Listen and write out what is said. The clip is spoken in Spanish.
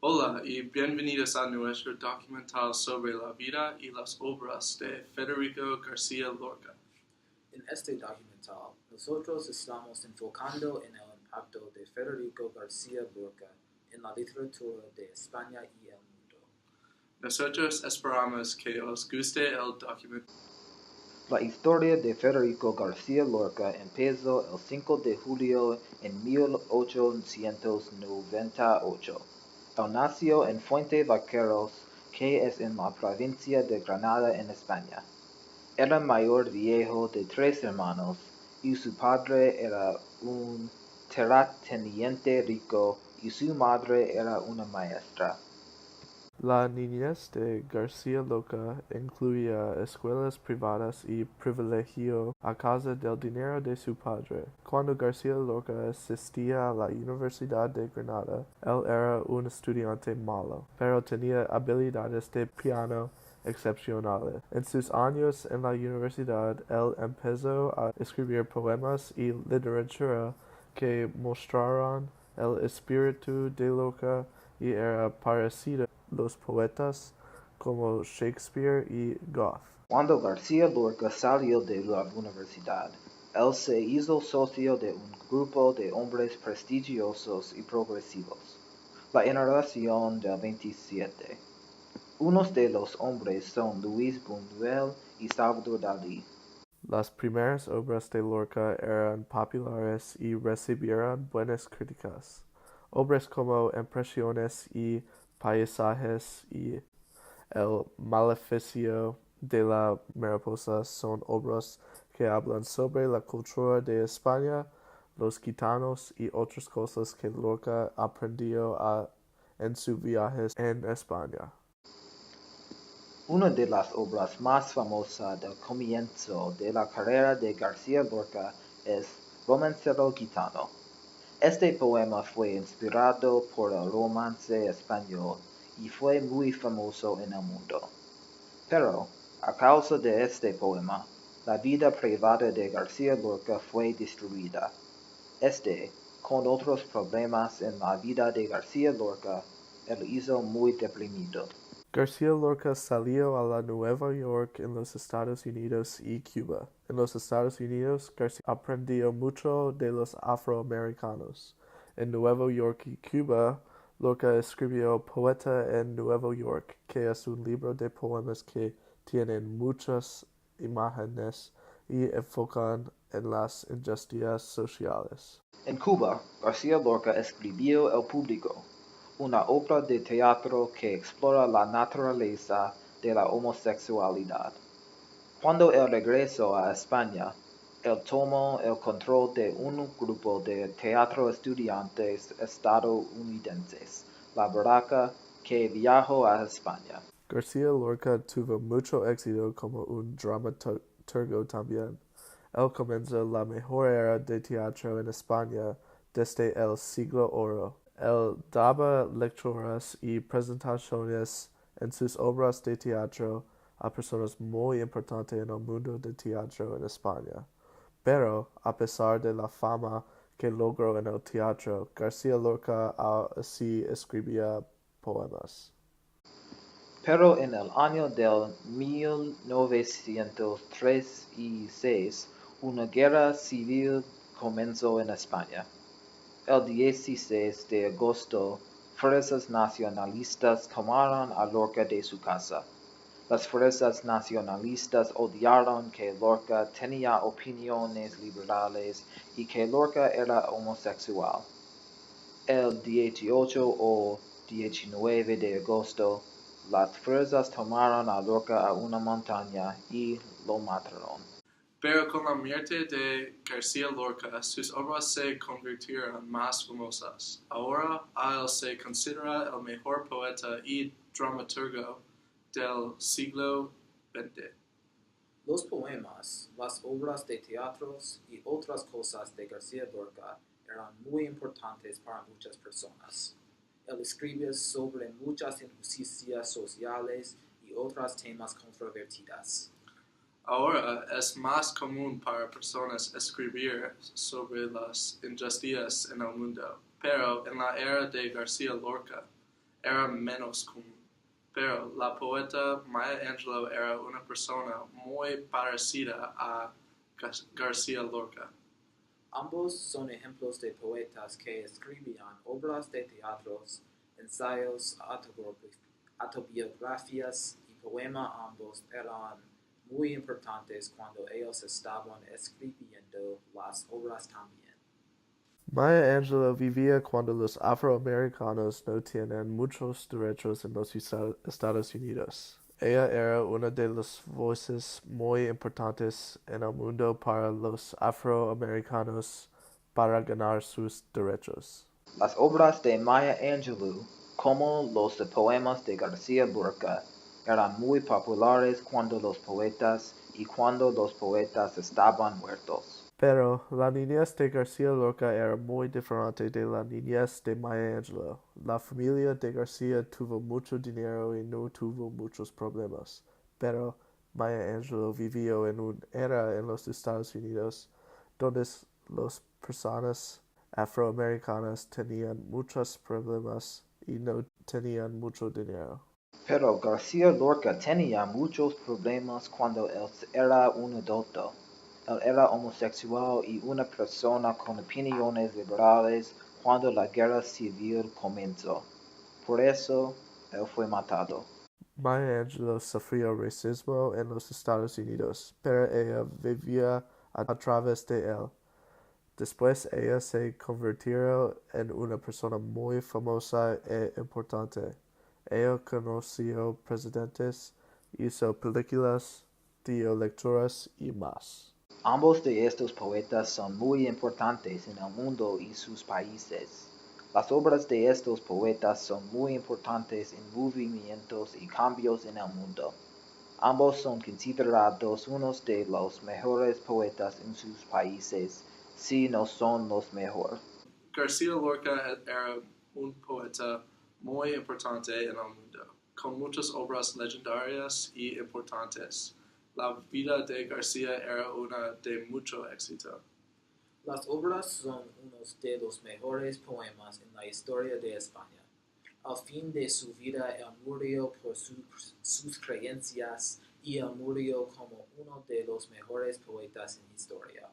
Hola y bienvenidos a nuestro documental sobre la vida y las obras de Federico García Lorca. En este documental, nosotros estamos enfocando en el impacto de Federico García Lorca en la literatura de España y el mundo. Nosotros esperamos que os guste el documental. La historia de Federico García Lorca empezó el 5 de julio en 1898. Él nació en Fuente Vaqueros, que es en la provincia de Granada en España. Era mayor viejo de 3 hermanos y su padre era un terrateniente rico y su madre era una maestra. La niñez de García Lorca incluía escuelas privadas y privilegio a causa del dinero de su padre. Cuando García Lorca asistía a la Universidad de Granada, él era un estudiante malo, pero tenía habilidades de piano excepcionales. En sus años en la universidad, él empezó a escribir poemas y literatura que mostraron el espíritu de Lorca y era parecido los poetas como Shakespeare y Goethe. Cuando García Lorca salió de la universidad, él se hizo socio de un grupo de hombres prestigiosos y progresivos, la generación del 27. Unos de los hombres son Luis Buñuel y Salvador Dalí. Las primeras obras de Lorca eran populares y recibieron buenas críticas. Obras como Impresiones y Paisajes y El maleficio de la mariposa son obras que hablan sobre la cultura de España, los gitanos y otras cosas que Lorca aprendió en sus viajes en España. Una de las obras más famosas del comienzo de la carrera de García Lorca es Romancero Gitano. Este poema fue inspirado por el romance español y fue muy famoso en el mundo. Pero, a causa de este poema, la vida privada de García Lorca fue destruida. Con otros problemas en la vida de García Lorca, él hizo muy deprimido. García Lorca salió a la Nueva York en los Estados Unidos y Cuba. En los Estados Unidos, García aprendió mucho de los afroamericanos. En Nueva York y Cuba, Lorca escribió Poeta en Nueva York, que es un libro de poemas que tienen muchas imágenes y enfocan en las injusticias sociales. En Cuba, García Lorca escribió El Público, una obra de teatro que explora la naturaleza de la homosexualidad. Cuando él regresó a España, él tomó el control de un grupo de teatro estudiantes estadounidenses, La Barraca, que viajó a España. García Lorca tuvo mucho éxito como un dramaturgo también. Él comenzó la mejor era de teatro en España desde el siglo oro. Él daba lecturas y presentaciones en sus obras de teatro a personas muy importantes en el mundo del teatro en España. Pero, a pesar de la fama que logró en el teatro, García Lorca así escribía poemas. Pero en el año del 1936, una guerra civil comenzó en España. El 16 de agosto, fuerzas nacionalistas tomaron a Lorca de su casa. Las fuerzas nacionalistas odiaron que Lorca tenía opiniones liberales y que Lorca era homosexual. El 18 o 19 de agosto, las fuerzas tomaron a Lorca a una montaña y lo mataron. Pero con la muerte de García Lorca, sus obras se convirtieron más famosas. Ahora a él se considera el mejor poeta y dramaturgo del siglo XX. Los poemas, las obras de teatros y otras cosas de García Lorca eran muy importantes para muchas personas. Él escribía sobre muchas injusticias sociales y otros temas controvertidos. Ahora es más común para personas escribir sobre las injusticias en el mundo, pero en la era de García Lorca era menos común. Pero la poeta Maya Angelou era una persona muy parecida a García Lorca. Ambos son ejemplos de poetas que escribían obras de teatros, ensayos, autobiografías y poemas. Ambos eran muy importantes cuando ellos estaban escribiendo las obras también. Maya Angelou vivía cuando los afroamericanos no tienen muchos derechos en los Estados Unidos. Ella era una de las voces muy importantes en el mundo para los afroamericanos para ganar sus derechos. Las obras de Maya Angelou, como los de poemas de García Lorca, eran muy populares cuando los poetas estaban muertos. Pero la niñez de García Lorca era muy diferente de la niñez de Maya Angelou. La familia de García tuvo mucho dinero y no tuvo muchos problemas. Pero Maya Angelou vivió en una era en los Estados Unidos donde las personas afroamericanas tenían muchos problemas y no tenían mucho dinero. Pero García Lorca tenía muchos problemas cuando él era un adulto. Él era homosexual y una persona con opiniones liberales cuando la guerra civil comenzó. Por eso, él fue matado. Maya Angelou sufrió racismo en los Estados Unidos, pero ella vivía a través de él. Después ella se convirtió en una persona muy famosa e importante. Ella conoció presidentes, hizo películas, dio lecturas y más. Ambos de estos poetas son muy importantes en el mundo y sus países. Las obras de estos poetas son muy importantes en movimientos y cambios en el mundo. Ambos son considerados unos de los mejores poetas en sus países, si no son los mejores. García Lorca era un poeta muy importante en el mundo, con muchas obras legendarias y importantes. La vida de García era una de mucho éxito. Las obras son unos de los mejores poemas en la historia de España. Al fin de su vida, él murió por sus creencias y él murió como uno de los mejores poetas en historia.